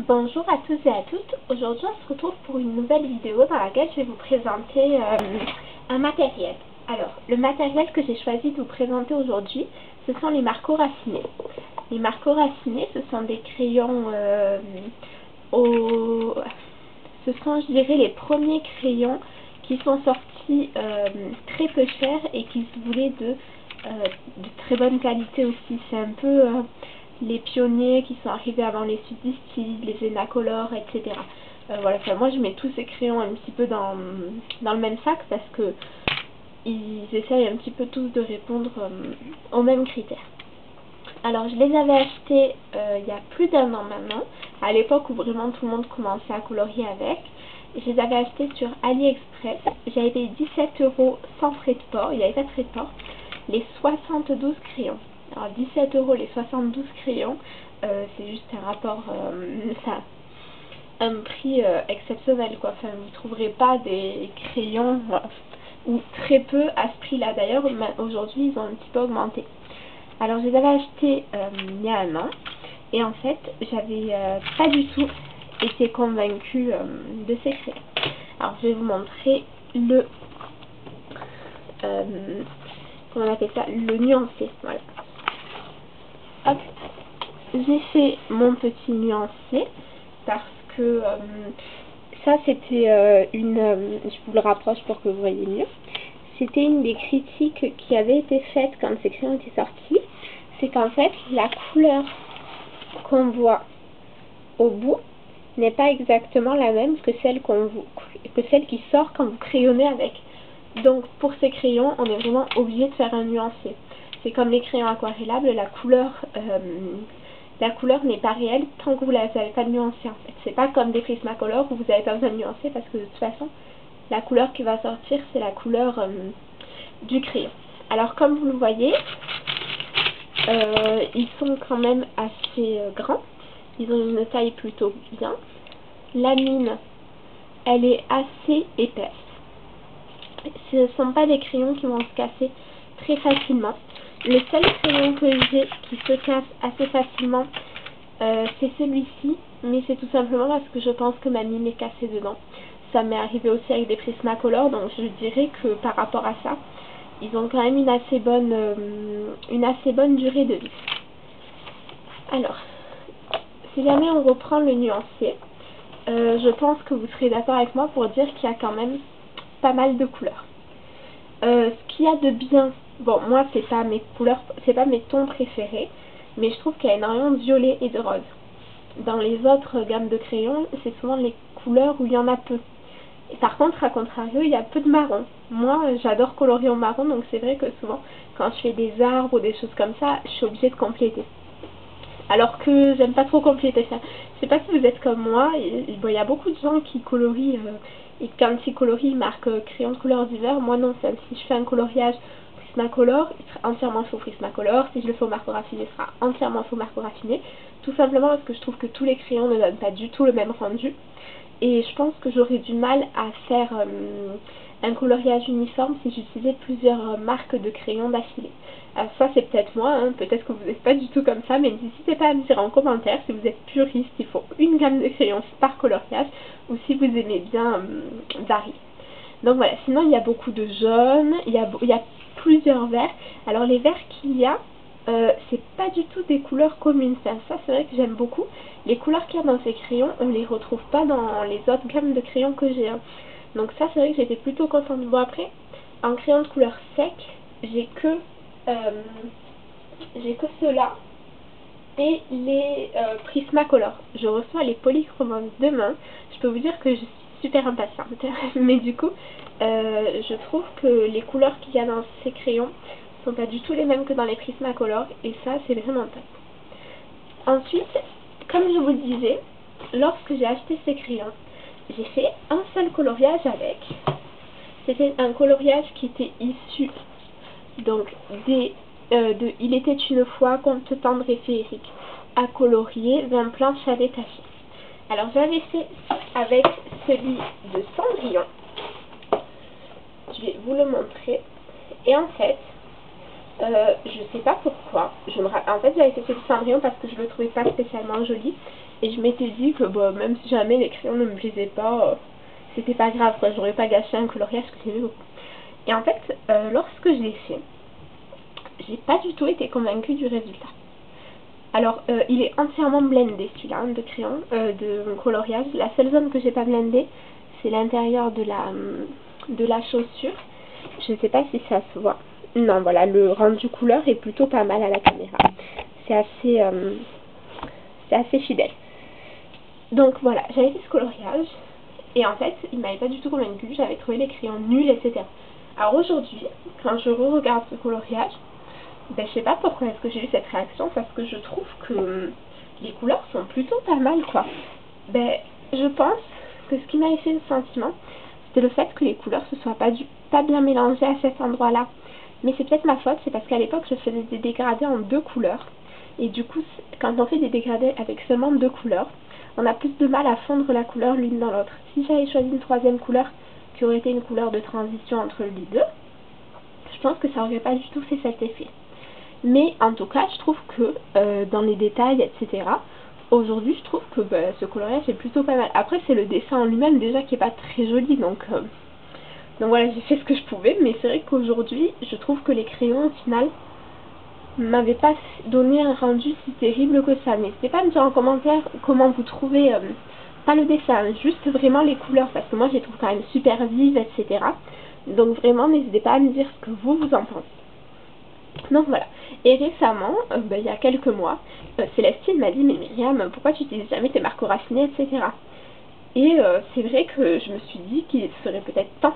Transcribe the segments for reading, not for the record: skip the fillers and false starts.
Bonjour à tous et à toutes. Aujourd'hui on se retrouve pour une nouvelle vidéo dans laquelle je vais vous présenter un matériel. Alors, le matériel que j'ai choisi de vous présenter aujourd'hui, ce sont les marqueurs raffinés. Les marqueurs raffinés, ce sont des crayons ce sont, je dirais, les premiers crayons qui sont sortis très peu chers et qui se voulaient de très bonne qualité aussi. C'est un peu les pionniers qui sont arrivés avant les Sudistes, les Enacolor, etc. Voilà, enfin, moi je mets tous ces crayons un petit peu dans le même sac parce que ils essayent un petit peu tous de répondre aux mêmes critères. Alors je les avais achetés il y a plus d'1 an maintenant, à l'époque où vraiment tout le monde commençait à colorier avec. Je les avais achetés sur AliExpress, j'avais payé 17 € sans frais de port, il n'y avait pas de frais de port, les 72 crayons. Alors 17 € les 72 crayons, c'est juste un rapport, ça, un prix exceptionnel quoi. Enfin, vous ne trouverez pas des crayons ou très peu à ce prix là. D'ailleurs aujourd'hui ils ont un petit peu augmenté. Alors je les avais achetés il y a 1 an et en fait j'avais pas du tout été convaincue de ces crayons. Alors je vais vous montrer le comment on appelle ça, le nuancé. Voilà. Hop, j'ai fait mon petit nuancé parce que ça c'était je vous le rapproche pour que vous voyez mieux. C'était une des critiques qui avait été faite quand ces crayons étaient sortis. C'est qu'en fait, la couleur qu'on voit au bout n'est pas exactement la même que celle qui sort quand vous crayonnez avec. Donc pour ces crayons, on est vraiment obligé de faire un nuancé. C'est comme les crayons aquarellables, la couleur n'est pas réelle tant que vous n'avez pas de nuancé en fait. C'est pas comme des Prismacolor où vous n'avez pas besoin de nuancer parce que de toute façon, la couleur qui va sortir, c'est la couleur du crayon. Alors comme vous le voyez, ils sont quand même assez grands. Ils ont une taille plutôt bien. La mine, elle est assez épaisse. Ce ne sont pas des crayons qui vont se casser très facilement. Le seul crayon que j'ai qui se casse assez facilement, c'est celui-ci. Mais c'est tout simplement parce que je pense que ma mine est cassée dedans. Ça m'est arrivé aussi avec des Prismacolor, donc je dirais que par rapport à ça, ils ont quand même une assez bonne durée de vie. Alors, si jamais on reprend le nuancier, je pense que vous serez d'accord avec moi pour dire qu'il y a quand même pas mal de couleurs. Ce qu'il y a de bien, bon moi c'est pas mes couleurs, c'est pas mes tons préférés, mais je trouve qu'il y a énormément de violet et de rose. Dans les autres gammes de crayons, c'est souvent les couleurs où il y en a peu. Et par contre, à contrario, il y a peu de marron. Moi, j'adore colorier en marron, donc c'est vrai que souvent, quand je fais des arbres ou des choses comme ça, je suis obligée de compléter. Alors que j'aime pas trop compléter ça. Je sais pas si vous êtes comme moi, il y a beaucoup de gens qui colorient, et quand ils colorient, ils marquent crayon de couleur d'hiver. Moi non, si je fais un coloriage Prismacolor, il sera entièrement faux Prismacolor. Si je le fais au marqueur raffiné, il sera entièrement faux marqueur raffiné. Tout simplement parce que je trouve que tous les crayons ne donnent pas du tout le même rendu. Et je pense que j'aurais du mal à faire un coloriage uniforme si j'utilisais plusieurs marques de crayons d'affilée. Alors ça c'est peut-être moi, hein, peut-être que vous n'êtes pas du tout comme ça, mais n'hésitez pas à me dire en commentaire si vous êtes puriste, il faut une gamme de crayons par coloriage, ou si vous aimez bien varier. Donc voilà, sinon il y a beaucoup de jaunes, il y a plusieurs verts. Alors les verts qu'il y a, c'est pas du tout des couleurs communes. Enfin, ça c'est vrai que j'aime beaucoup. Les couleurs qu'il y a dans ces crayons, on les retrouve pas dans les autres gammes de crayons que j'ai. Hein. Donc ça c'est vrai que j'étais plutôt contente. Bon après, en crayon de couleur sec, j'ai que ceux-là et les Prismacolor. Je reçois les polychromes demain. Je peux vous dire que je suis super impatiente. Mais du coup, je trouve que les couleurs qu'il y a dans ces crayons sont pas du tout les mêmes que dans les Prismacolor. Et ça, c'est vraiment top. Ensuite, comme je vous le disais, lorsque j'ai acheté ces crayons, j'ai fait un seul coloriage avec. C'était un coloriage qui était issu donc de Il était une fois, conte tendre et féerique, à colorier, 20 planches avaient taché. Alors j'avais fait avec celui de Cendrillon. Je vais vous le montrer. Et en fait, je sais pas pourquoi. En fait, j'avais fait celui de Cendrillon parce que je le trouvais pas spécialement joli. Et je m'étais dit que bon, même si jamais les crayons ne me plaisaient pas, c'était pas grave, quoi, j'aurais pas gâché un coloriage que j'aimais beaucoup. Et en fait, lorsque je l'ai fait, j'ai pas du tout été convaincue du résultat. Alors, il est entièrement blendé celui-là, de crayon, de coloriage. La seule zone que j'ai pas blendé, c'est l'intérieur de la chaussure. Je sais pas si ça se voit. Non, voilà, le rendu couleur est plutôt pas mal à la caméra. C'est assez fidèle. Donc voilà, j'avais fait ce coloriage. Et en fait, il m'avait pas du tout convaincu. J'avais trouvé les crayons nuls, etc. Alors aujourd'hui, quand je re-regarde ce coloriage, ben, je sais pas pourquoi est-ce que j'ai eu cette réaction, parce que je trouve que les couleurs sont plutôt pas mal, quoi. Ben, je pense que ce qui m'avait fait le sentiment, c'était le fait que les couleurs se soient pas bien mélangées à cet endroit-là. Mais c'est peut-être ma faute, c'est parce qu'à l'époque, je faisais des dégradés en 2 couleurs. Et du coup, quand on fait des dégradés avec seulement 2 couleurs, on a plus de mal à fondre la couleur l'une dans l'autre. Si j'avais choisi une 3e couleur, qui aurait été une couleur de transition entre les deux, je pense que ça aurait pas du tout fait cet effet. Mais en tout cas, je trouve que dans les détails, etc., aujourd'hui, je trouve que ce coloriage est plutôt pas mal. Après, c'est le dessin en lui-même déjà qui est pas très joli, donc voilà, j'ai fait ce que je pouvais. Mais c'est vrai qu'aujourd'hui, je trouve que les crayons, au final, m'avaient pas donné un rendu si terrible que ça. N'hésitez pas à me dire en commentaire comment vous trouvez, pas le dessin, juste vraiment les couleurs, parce que moi, je les trouve quand même super vives, etc. Donc vraiment, n'hésitez pas à me dire ce que vous en pensez. Donc voilà. Et récemment, il y a quelques mois, Célestine m'a dit: mais Myriam, pourquoi tu n'utilises jamais tes marques raffinées, etc. Et c'est vrai que je me suis dit qu'il serait peut-être temps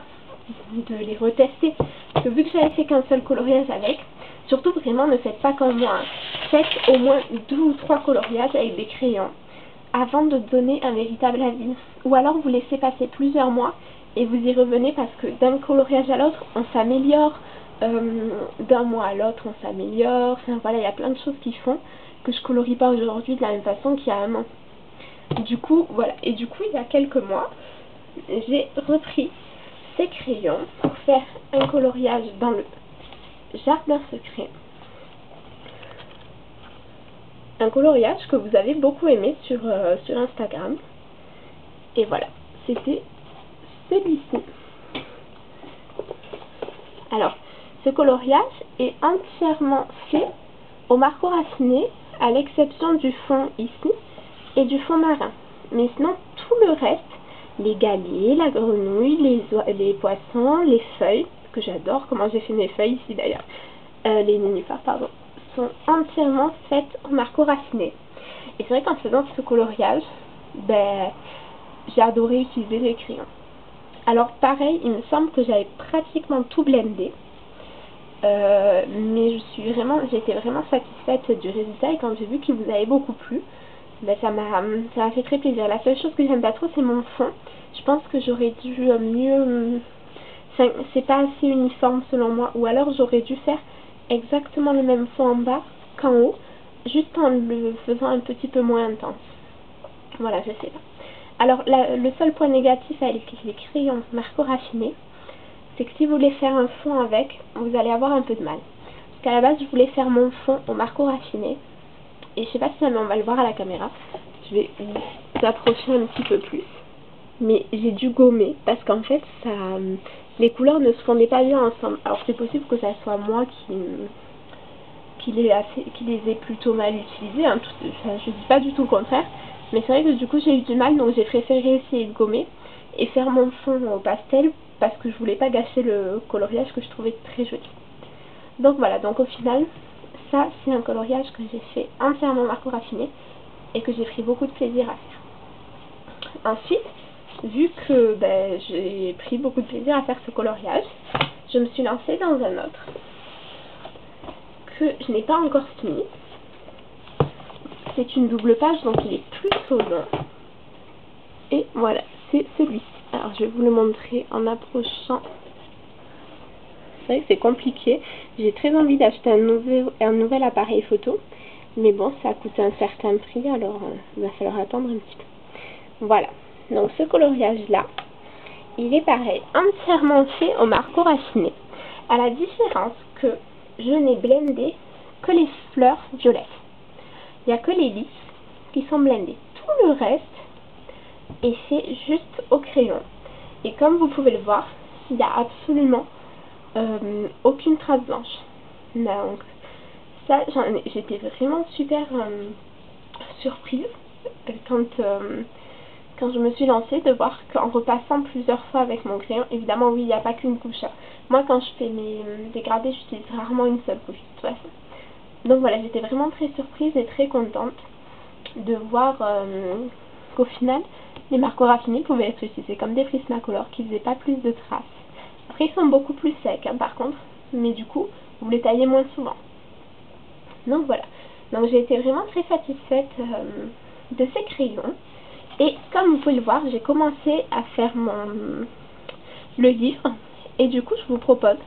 de les retester. Parce que vu que j'avais fait qu'un seul coloriage avec, surtout vraiment ne faites pas comme moi. Faites au moins 2 ou 3 coloriages avec des crayons avant de donner un véritable avis. Ou alors vous laissez passer plusieurs mois et vous y revenez, parce que d'un coloriage à l'autre, on s'améliore. D'un mois à l'autre, on s'améliore. Enfin voilà, il y a plein de choses qui font que je colorie pas aujourd'hui de la même façon qu'il y a un an. Du coup, voilà. Et du coup, il y a quelques mois, j'ai repris ces crayons pour faire un coloriage dans le jardin secret. Un coloriage que vous avez beaucoup aimé sur Instagram. Et voilà, c'était celui-ci. Alors, ce coloriage est entièrement fait au marqueur raffiné, à l'exception du fond ici et du fond marin. Mais sinon, tout le reste, les galets, la grenouille, les poissons, les feuilles, que j'adore, comment j'ai fait mes feuilles ici d'ailleurs, les nénuphars, pardon, sont entièrement faites au marqueur raffiné. Et c'est vrai qu'en faisant ce coloriage, j'ai adoré utiliser les crayons. Alors pareil, il me semble que j'avais pratiquement tout blendé. Mais j'étais vraiment satisfaite du résultat, et quand j'ai vu qu'il vous avait beaucoup plu, ça m'a fait très plaisir. La seule chose que j'aime pas trop, c'est mon fond. Je pense que j'aurais dû mieux... c'est pas assez uniforme selon moi, ou alors j'aurais dû faire exactement le même fond en bas qu'en haut, juste en le faisant un petit peu moins intense. Voilà, je sais pas. Alors le seul point négatif avec les crayons marqueur raffiné, c'est que si vous voulez faire un fond avec, vous allez avoir un peu de mal. Parce qu'à la base, je voulais faire mon fond au marqueur raffiné. Et je sais pas si on va le voir à la caméra. Je vais vous approcher un petit peu plus. Mais j'ai dû gommer parce qu'en fait, les couleurs ne se fondaient pas bien ensemble. Alors c'est possible que ça soit moi qui les ai plutôt mal utilisés. Hein. Je dis pas du tout le contraire. Mais c'est vrai que du coup, j'ai eu du mal. Donc j'ai préféré essayer de gommer et faire mon fond au pastel, parce que je voulais pas gâcher le coloriage que je trouvais très joli. Donc voilà, donc au final, ça c'est un coloriage que j'ai fait entièrement marqueur raffiné et que j'ai pris beaucoup de plaisir à faire. Ensuite, vu que j'ai pris beaucoup de plaisir à faire ce coloriage, je me suis lancée dans un autre que je n'ai pas encore fini. C'est une double page, donc il est plutôt long. Et voilà, c'est celui-ci. Alors je vais vous le montrer en approchant. C'est vrai que c'est compliqué. J'ai très envie d'acheter un nouvel appareil photo. Mais bon, ça a coûté un certain prix, alors il va falloir attendre un petit peu. Voilà. Donc ce coloriage-là, il est pareil, entièrement fait au marqueur raffiné. À la différence que je n'ai blendé que les fleurs violettes. Il n'y a que les lys qui sont blendés. tout le reste est fait juste au crayon. Et comme vous pouvez le voir, il n'y a absolument aucune trace blanche. Donc ça, j'étais vraiment super surprise quand je me suis lancée, de voir qu'en repassant plusieurs fois avec mon crayon, évidemment oui, il n'y a pas qu'une couche. Moi quand je fais mes dégradés, j'utilise rarement une seule couche de toute façon. Donc voilà, j'étais vraiment très surprise et très contente de voir qu'au final, les marqueurs raffinés pouvaient être utilisés comme des Prismacolor qui faisaient pas plus de traces. Après ils sont beaucoup plus secs par contre, mais du coup, vous les taillez moins souvent. Donc voilà, donc j'ai été vraiment très satisfaite de ces crayons. Et comme vous pouvez le voir, j'ai commencé à faire le livre. Et du coup, je vous propose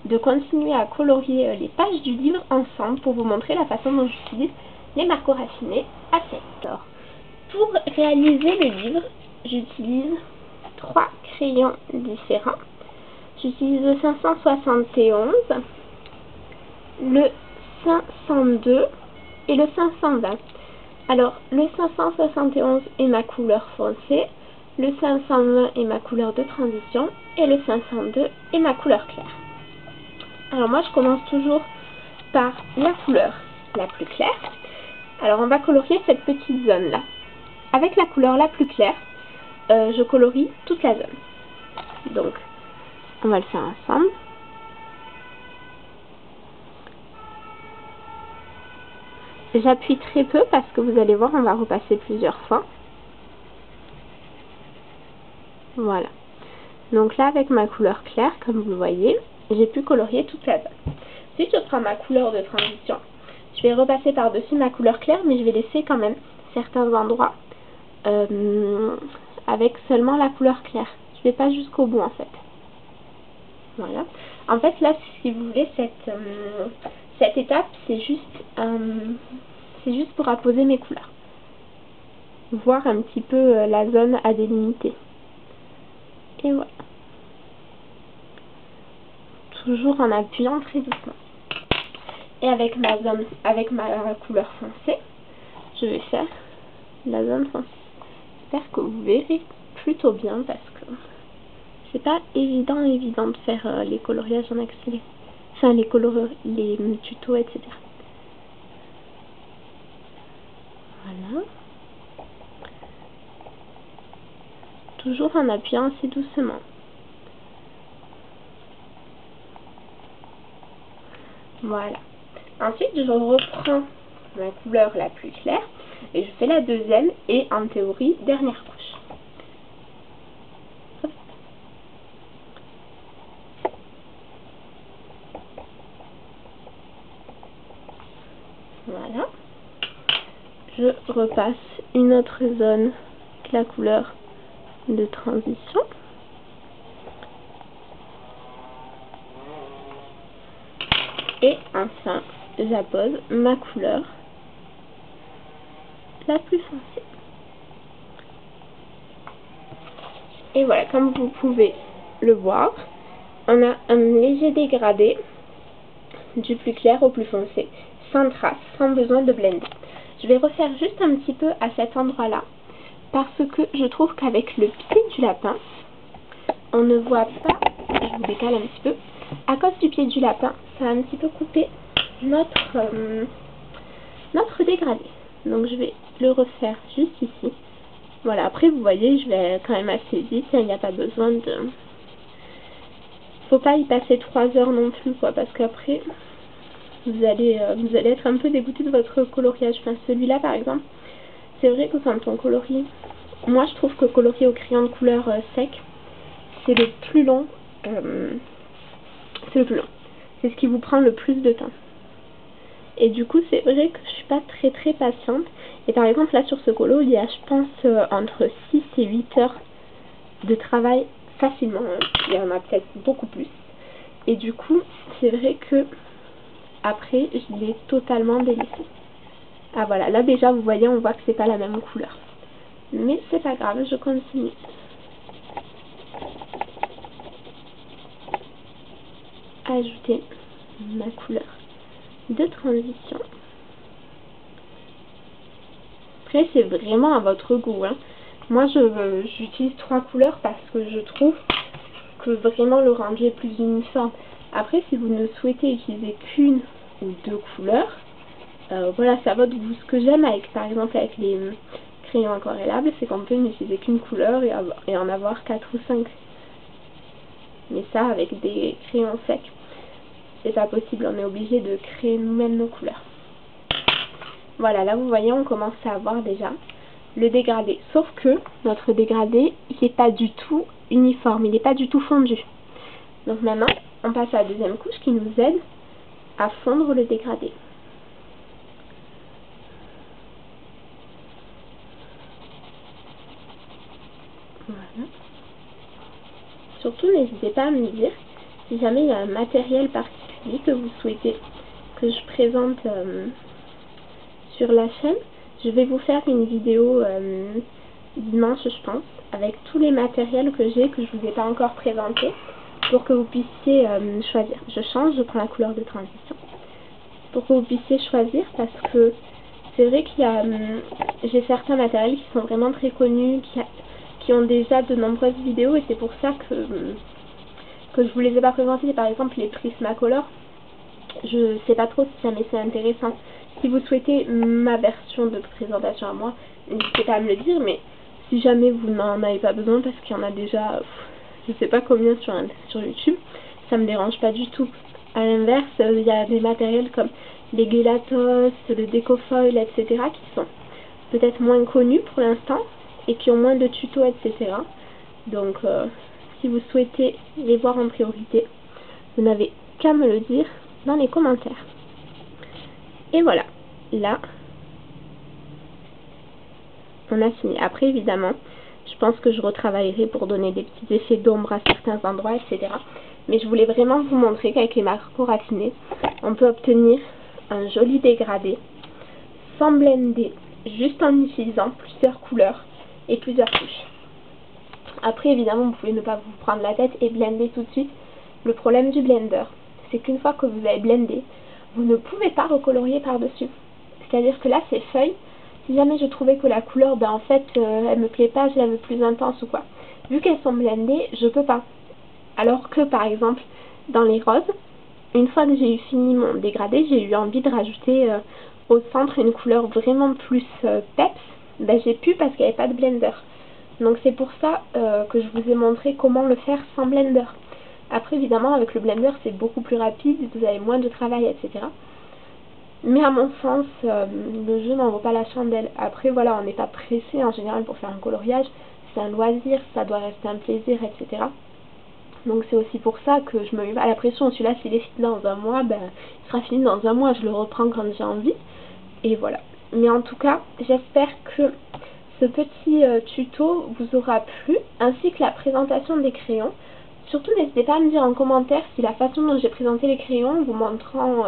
de continuer à colorier les pages du livre ensemble pour vous montrer la façon dont j'utilise les marqueurs raffinés à sec. Alors, pour réaliser le livre, j'utilise 3 crayons différents. J'utilise le 571, le 502 et le 520. Alors, le 571 est ma couleur foncée, le 520 est ma couleur de transition et le 502 est ma couleur claire. Alors moi, je commence toujours par la couleur la plus claire. Alors, on va colorier cette petite zone-là. Avec la couleur la plus claire, je colorie toute la zone. Donc, on va le faire ensemble. J'appuie très peu parce que vous allez voir, on va repasser plusieurs fois. Voilà. Donc là, avec ma couleur claire, comme vous le voyez, j'ai pu colorier toute la zone. Ensuite, je prends ma couleur de transition. Je vais repasser par-dessus ma couleur claire, mais je vais laisser quand même certains endroits avec seulement la couleur claire. Je ne vais pas jusqu'au bout, en fait. Voilà. En fait, là, si vous voulez, cette étape, c'est juste pour apposer mes couleurs. Voir un petit peu la zone à délimiter. Et voilà. Toujours en appuyant très doucement. Et avec ma couleur foncée, je vais faire la zone foncée. J'espère que vous verrez plutôt bien parce que c'est pas évident de faire les coloriages en accéléré. Enfin, les tutos, etc. Voilà. Toujours en appuyant assez doucement. Voilà. Ensuite, je reprends ma couleur la plus claire et je fais la deuxième et en théorie, dernière couche. Hop. Voilà. Je repasse une autre zone avec la couleur de transition. Et enfin, j'appose ma couleur la plus foncée. Et voilà, comme vous pouvez le voir, on a un léger dégradé du plus clair au plus foncé, sans trace, sans besoin de blender. Je vais refaire juste un petit peu à cet endroit-là, parce que je trouve qu'avec le pied du lapin, on ne voit pas, je vous décale un petit peu, à cause du pied du lapin, ça va un petit peu couper notre dégradé. Donc je vais le refaire juste ici. Voilà, après vous voyez, je vais quand même assez vite, il n'y a pas besoin de... Faut pas y passer 3 heures non plus, quoi, parce qu'après, vous allez être un peu dégoûté de votre coloriage. Enfin, celui-là, par exemple, c'est vrai que quand on colorie, moi je trouve que colorier au crayon de couleur sec, c'est le plus long. C'est le plus long. C'est ce qui vous prend le plus de temps. Et du coup, c'est vrai que je suis pas très patiente. Et par exemple, là, sur ce colo, il y a, je pense, entre 6 et 8 heures de travail facilement. Il y en a peut-être beaucoup plus. Et du coup, c'est vrai que après, je l'ai totalement délaissé. Ah voilà, là déjà, vous voyez, on voit que c'est pas la même couleur. Mais c'est pas grave, je continue. Ajouter ma couleur de transition. Après, c'est vraiment à votre goût, hein. Moi, j'utilise 3 couleurs parce que je trouve que vraiment le rendu est plus uniforme. Après, si vous ne souhaitez utiliser qu'une ou 2 couleurs, voilà, c'est à votre goût. Ce que j'aime avec, par exemple, avec les crayons aquarellables, c'est qu'on peut n'utiliser qu'une couleur et en avoir 4 ou 5. Mais ça, avec des crayons secs, c'est pas possible. On est obligé de créer nous-mêmes nos couleurs. Voilà, là vous voyez, on commence à avoir déjà le dégradé. Sauf que notre dégradé, il n'est pas du tout uniforme, il n'est pas du tout fondu. Donc maintenant, on passe à la deuxième couche qui nous aide à fondre le dégradé. Voilà. Surtout, n'hésitez pas à me dire si jamais il y a un matériel particulier que vous souhaitez que je présente sur la chaîne. Je vais vous faire une vidéo dimanche, je pense, avec tous les matériels que j'ai, que je ne vous ai pas encore présentés, pour que vous puissiez choisir. Je change, je prends la couleur de transition, pour que vous puissiez choisir, parce que c'est vrai qu'il y a, j'ai certains matériels qui sont vraiment très connus, qui ont déjà de nombreuses vidéos, et c'est pour ça que je vous les ai pas présentés. Par exemple les Prismacolor, je sais pas trop si jamais c'est intéressant. Si vous souhaitez ma version de présentation à moi, n'hésitez pas à me le dire, mais si jamais vous n'en avez pas besoin, parce qu'il y en a déjà, je sais pas combien sur YouTube, ça me dérange pas du tout. À l'inverse, il y a des matériels comme les Gelatos, le Decofoil, etc. qui sont peut-être moins connus pour l'instant et qui ont moins de tutos, etc. Donc, si vous souhaitez les voir en priorité, vous n'avez qu'à me le dire dans les commentaires. Et voilà, là, on a fini. Après, évidemment, je pense que je retravaillerai pour donner des petits effets d'ombre à certains endroits, etc. Mais je voulais vraiment vous montrer qu'avec les macros raffinés, on peut obtenir un joli dégradé sans blender, juste en utilisant plusieurs couleurs et plusieurs couches. Après, évidemment, vous pouvez ne pas vous prendre la tête et blender tout de suite. Le problème du blender, c'est qu'une fois que vous avez blendé, vous ne pouvez pas recolorier par-dessus. C'est-à-dire que là, ces feuilles, si jamais je trouvais que la couleur, ben en fait, elle me plaît pas, je la veux plus intense ou quoi. Vu qu'elles sont blendées, je peux pas. Alors que, par exemple, dans les roses, une fois que j'ai eu fini mon dégradé, j'ai eu envie de rajouter au centre une couleur vraiment plus peps. Ben j'ai pu parce qu'il n'y avait pas de blender. Donc c'est pour ça que je vous ai montré comment le faire sans blender. Après évidemment avec le blender c'est beaucoup plus rapide, vous avez moins de travail, etc. Mais à mon sens, le jeu n'en vaut pas la chandelle. Après voilà, on n'est pas pressé en général pour faire un coloriage, c'est un loisir, ça doit rester un plaisir, etc. Donc c'est aussi pour ça que je me mets pas la pression. Celui-là s'il est fini dans un mois, ben il sera fini dans un mois, je le reprends quand j'ai envie. Et voilà. Mais en tout cas, j'espère que ce petit tuto vous aura plu, ainsi que la présentation des crayons. Surtout n'hésitez pas à me dire en commentaire si la façon dont j'ai présenté les crayons, en vous montrant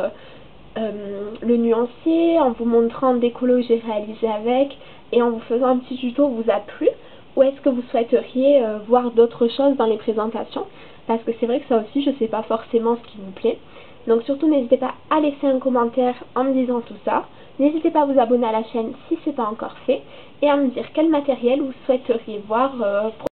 le nuancier, en vous montrant des colos que j'ai réalisés avec, et en vous faisant un petit tuto, vous a plu, ou est-ce que vous souhaiteriez voir d'autres choses dans les présentations, parce que c'est vrai que ça aussi je sais pas forcément ce qui vous plaît. Donc surtout n'hésitez pas à laisser un commentaire en me disant tout ça. N'hésitez pas à vous abonner à la chaîne si ce n'est pas encore fait, et à me dire quel matériel vous souhaiteriez voir